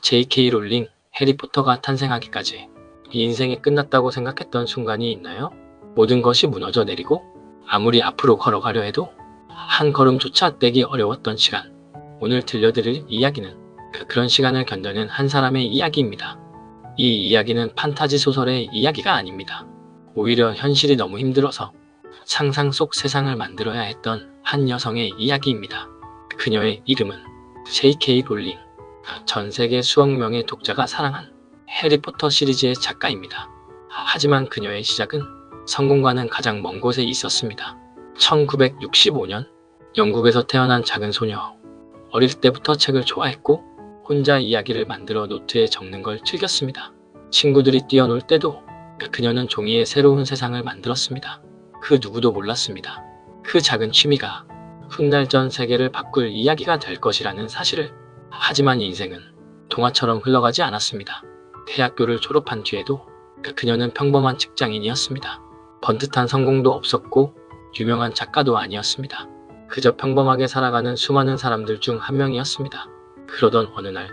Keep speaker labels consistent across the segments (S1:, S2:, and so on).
S1: J.K. 롤링, 해리포터가 탄생하기까지 인생이 끝났다고 생각했던 순간이 있나요? 모든 것이 무너져 내리고 아무리 앞으로 걸어가려 해도 한 걸음조차 떼기 어려웠던 시간. 오늘 들려드릴 이야기는 그런 시간을 견뎌낸 한 사람의 이야기입니다. 이 이야기는 판타지 소설의 이야기가 아닙니다. 오히려 현실이 너무 힘들어서 상상 속 세상을 만들어야 했던 한 여성의 이야기입니다. 그녀의 이름은 J.K. 롤링. 전 세계 수억 명의 독자가 사랑한 해리포터 시리즈의 작가입니다. 하지만 그녀의 시작은 성공과는 가장 먼 곳에 있었습니다. 1965년 영국에서 태어난 작은 소녀. 어릴 때부터 책을 좋아했고 혼자 이야기를 만들어 노트에 적는 걸 즐겼습니다. 친구들이 뛰어놀 때도 그녀는 종이에 새로운 세상을 만들었습니다. 그 누구도 몰랐습니다. 그 작은 취미가 훗날 전 세계를 바꿀 이야기가 될 것이라는 사실을. 하지만 인생은 동화처럼 흘러가지 않았습니다. 대학교를 졸업한 뒤에도 그녀는 평범한 직장인이었습니다. 번듯한 성공도 없었고 유명한 작가도 아니었습니다. 그저 평범하게 살아가는 수많은 사람들 중 한 명이었습니다. 그러던 어느 날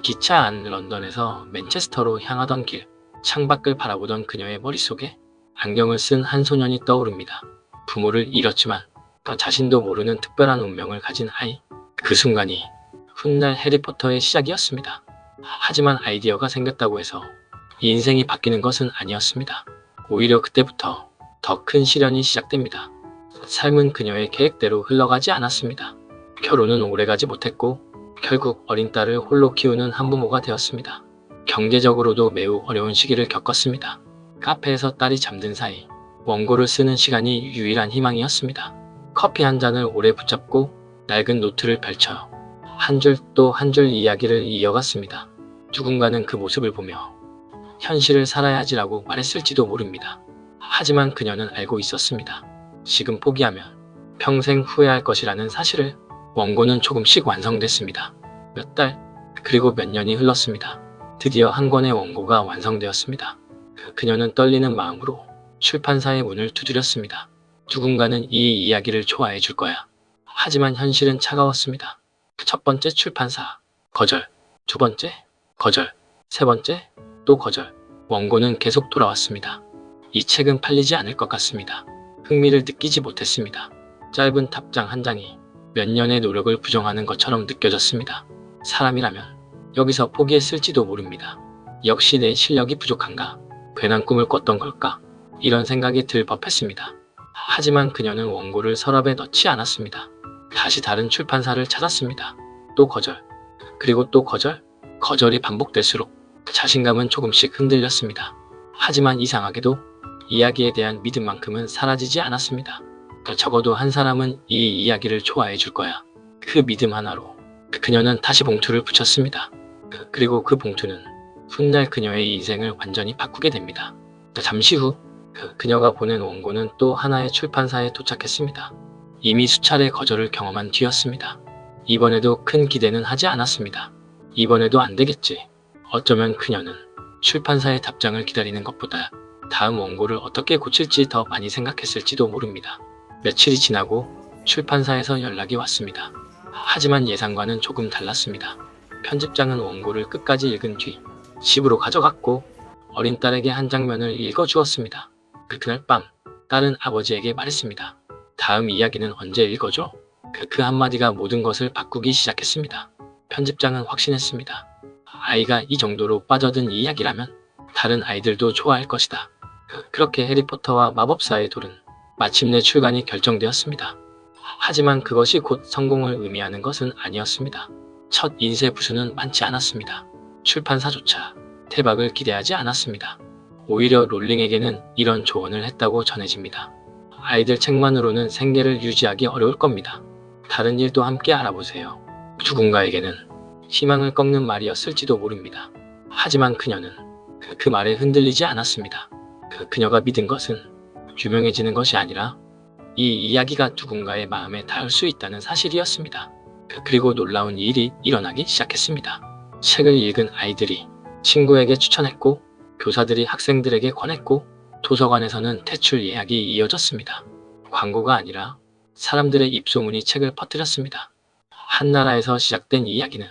S1: 기차 안 런던에서 맨체스터로 향하던 길, 창밖을 바라보던 그녀의 머릿속에 안경을 쓴 한 소년이 떠오릅니다. 부모를 잃었지만 자신도 모르는 특별한 운명을 가진 아이. 그 순간이 훗날 해리포터의 시작이었습니다. 하지만 아이디어가 생겼다고 해서 인생이 바뀌는 것은 아니었습니다. 오히려 그때부터 더 큰 시련이 시작됩니다. 삶은 그녀의 계획대로 흘러가지 않았습니다. 결혼은 오래가지 못했고 결국 어린 딸을 홀로 키우는 한부모가 되었습니다. 경제적으로도 매우 어려운 시기를 겪었습니다. 카페에서 딸이 잠든 사이 원고를 쓰는 시간이 유일한 희망이었습니다. 커피 한 잔을 오래 붙잡고 낡은 노트를 펼쳐 한 줄 또 한 줄 이야기를 이어갔습니다. 누군가는 그 모습을 보며 현실을 살아야지라고 말했을지도 모릅니다. 하지만 그녀는 알고 있었습니다. 지금 포기하면 평생 후회할 것이라는 사실을. 원고는 조금씩 완성됐습니다. 몇 달, 그리고 몇 년이 흘렀습니다. 드디어 한 권의 원고가 완성되었습니다. 그녀는 떨리는 마음으로 출판사의 문을 두드렸습니다. 누군가는 이 이야기를 좋아해 줄 거야. 하지만 현실은 차가웠습니다. 첫 번째 출판사, 거절. 두 번째, 거절. 세 번째, 또 거절. 원고는 계속 돌아왔습니다. 이 책은 팔리지 않을 것 같습니다. 흥미를 느끼지 못했습니다. 짧은 답장 한 장이 몇 년의 노력을 부정하는 것처럼 느껴졌습니다. 사람이라면 여기서 포기했을지도 모릅니다. 역시 내 실력이 부족한가? 괜한 꿈을 꿨던 걸까? 이런 생각이 들 법했습니다. 하지만 그녀는 원고를 서랍에 넣지 않았습니다. 다시 다른 출판사를 찾았습니다. 또 거절, 그리고 또 거절. 거절이 반복될수록 자신감은 조금씩 흔들렸습니다. 하지만 이상하게도 이야기에 대한 믿음만큼은 사라지지 않았습니다. 적어도 한 사람은 이 이야기를 좋아해 줄 거야. 그 믿음 하나로 그녀는 다시 봉투를 붙였습니다. 그리고 그 봉투는 훗날 그녀의 인생을 완전히 바꾸게 됩니다. 잠시 후 그녀가 보낸 원고는 또 하나의 출판사에 도착했습니다. 이미 수차례 거절을 경험한 뒤였습니다. 이번에도 큰 기대는 하지 않았습니다. 이번에도 안 되겠지. 어쩌면 그녀는 출판사의 답장을 기다리는 것보다 다음 원고를 어떻게 고칠지 더 많이 생각했을지도 모릅니다. 며칠이 지나고 출판사에서 연락이 왔습니다. 하지만 예상과는 조금 달랐습니다. 편집장은 원고를 끝까지 읽은 뒤 집으로 가져갔고 어린 딸에게 한 장면을 읽어주었습니다. 그날 밤 딸은 아버지에게 말했습니다. 다음 이야기는 언제 읽어줘? 그 한마디가 모든 것을 바꾸기 시작했습니다. 편집장은 확신했습니다. 아이가 이 정도로 빠져든 이야기라면 다른 아이들도 좋아할 것이다. 그렇게 해리포터와 마법사의 돌은 마침내 출간이 결정되었습니다. 하지만 그것이 곧 성공을 의미하는 것은 아니었습니다. 첫 인쇄 부수는 많지 않았습니다. 출판사조차 대박을 기대하지 않았습니다. 오히려 롤링에게는 이런 조언을 했다고 전해집니다. 아이들 책만으로는 생계를 유지하기 어려울 겁니다. 다른 일도 함께 알아보세요. 누군가에게는 희망을 꺾는 말이었을지도 모릅니다. 하지만 그녀는 그 말에 흔들리지 않았습니다. 그녀가 믿은 것은 유명해지는 것이 아니라 이 이야기가 누군가의 마음에 닿을 수 있다는 사실이었습니다. 그리고 놀라운 일이 일어나기 시작했습니다. 책을 읽은 아이들이 친구에게 추천했고 교사들이 학생들에게 권했고 도서관에서는 퇴출 예약이 이어졌습니다. 광고가 아니라 사람들의 입소문이 책을 퍼뜨렸습니다. 한 나라에서 시작된 이야기는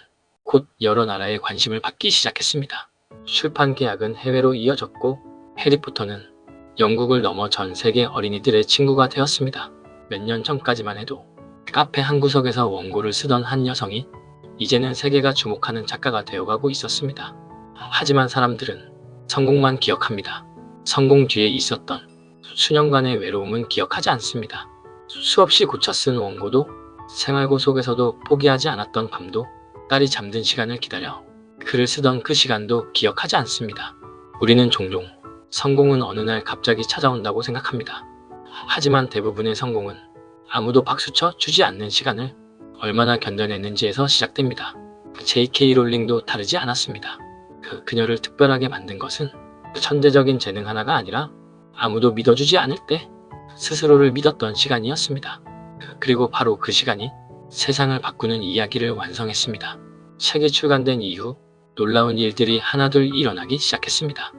S1: 곧 여러 나라의 관심을 받기 시작했습니다. 출판 계약은 해외로 이어졌고 해리포터는 영국을 넘어 전 세계 어린이들의 친구가 되었습니다. 몇 년 전까지만 해도 카페 한 구석에서 원고를 쓰던 한 여성이 이제는 세계가 주목하는 작가가 되어가고 있었습니다. 하지만 사람들은 성공만 기억합니다. 성공 뒤에 있었던 수년간의 외로움은 기억하지 않습니다. 수없이 고쳐 쓴 원고도, 생활고 속에서도 포기하지 않았던 밤도, 딸이 잠든 시간을 기다려 글을 쓰던 그 시간도 기억하지 않습니다. 우리는 종종 성공은 어느 날 갑자기 찾아온다고 생각합니다. 하지만 대부분의 성공은 아무도 박수쳐 주지 않는 시간을 얼마나 견뎌냈는지에서 시작됩니다. J.K. 롤링도 다르지 않았습니다. 그녀를 특별하게 만든 것은 천재적인 재능 하나가 아니라 아무도 믿어주지 않을 때 스스로를 믿었던 시간이었습니다. 그리고 바로 그 시간이 세상을 바꾸는 이야기를 완성했습니다. 책이 출간된 이후 놀라운 일들이 하나둘 일어나기 시작했습니다.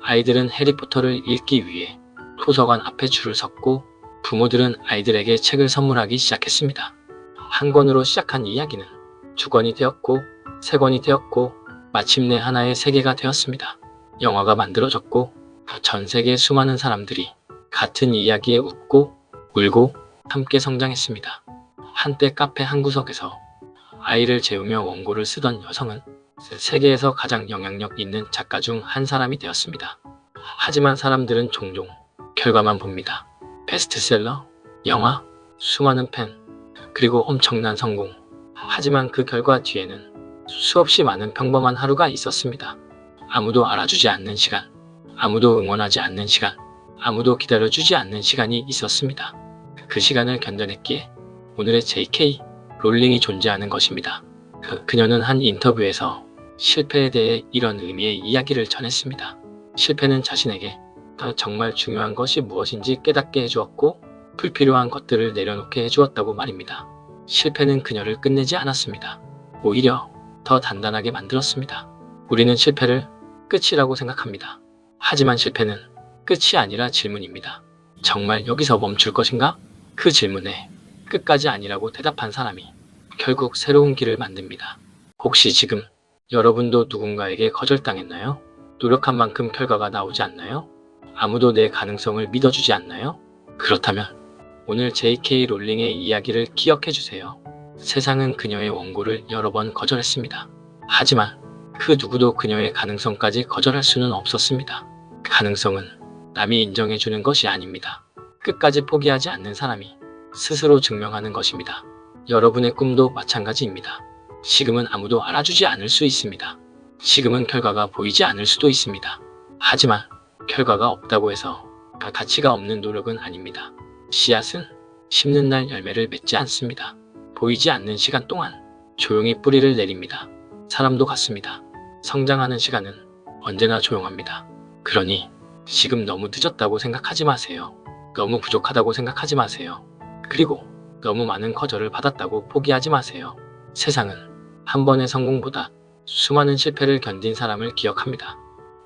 S1: 아이들은 해리포터를 읽기 위해 도서관 앞에 줄을 섰고 부모들은 아이들에게 책을 선물하기 시작했습니다. 한 권으로 시작한 이야기는 두 권이 되었고 세 권이 되었고 마침내 하나의 세계가 되었습니다. 영화가 만들어졌고 전 세계 수많은 사람들이 같은 이야기에 웃고 울고 함께 성장했습니다. 한때 카페 한 구석에서 아이를 재우며 원고를 쓰던 여성은 세계에서 가장 영향력 있는 작가 중 한 사람이 되었습니다. 하지만 사람들은 종종 결과만 봅니다. 베스트셀러, 영화, 수많은 팬, 그리고 엄청난 성공. 하지만 그 결과 뒤에는 수없이 많은 평범한 하루가 있었습니다. 아무도 알아주지 않는 시간, 아무도 응원하지 않는 시간, 아무도 기다려주지 않는 시간이 있었습니다. 그 시간을 견뎌냈기에 오늘의 J.K. 롤링이 존재하는 것입니다. 그녀는 한 인터뷰에서 실패에 대해 이런 의미의 이야기를 전했습니다. 실패는 자신에게 정말 중요한 것이 무엇인지 깨닫게 해주었고 불필요한 것들을 내려놓게 해주었다고 말입니다. 실패는 그녀를 끝내지 않았습니다. 오히려 더 단단하게 만들었습니다. 우리는 실패를 끝이라고 생각합니다. 하지만 실패는 끝이 아니라 질문입니다. 정말 여기서 멈출 것인가? 그 질문에 끝까지 아니라고 대답한 사람이 결국 새로운 길을 만듭니다. 혹시 지금 여러분도 누군가에게 거절당했나요? 노력한 만큼 결과가 나오지 않나요? 아무도 내 가능성을 믿어주지 않나요? 그렇다면 오늘 J.K. 롤링의 이야기를 기억해주세요. 세상은 그녀의 원고를 여러 번 거절했습니다. 하지만 그 누구도 그녀의 가능성까지 거절할 수는 없었습니다. 가능성은 남이 인정해주는 것이 아닙니다. 끝까지 포기하지 않는 사람이 스스로 증명하는 것입니다. 여러분의 꿈도 마찬가지입니다. 지금은 아무도 알아주지 않을 수 있습니다. 지금은 결과가 보이지 않을 수도 있습니다. 하지만 결과가 없다고 해서 가치가 없는 노력은 아닙니다. 씨앗은 심는 날 열매를 맺지 않습니다. 보이지 않는 시간 동안 조용히 뿌리를 내립니다. 사람도 같습니다. 성장하는 시간은 언제나 조용합니다. 그러니 지금 너무 늦었다고 생각하지 마세요. 너무 부족하다고 생각하지 마세요. 그리고 너무 많은 거절을 받았다고 포기하지 마세요. 세상은 한 번의 성공보다 수많은 실패를 견딘 사람을 기억합니다.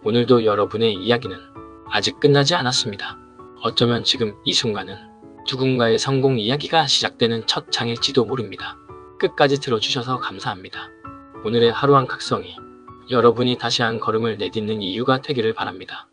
S1: 오늘도 여러분의 이야기는 아직 끝나지 않았습니다. 어쩌면 지금 이 순간은 누군가의 성공 이야기가 시작되는 첫 장일지도 모릅니다. 끝까지 들어주셔서 감사합니다. 오늘의 하루 한 각성이 여러분이 다시 한 걸음을 내딛는 이유가 되기를 바랍니다.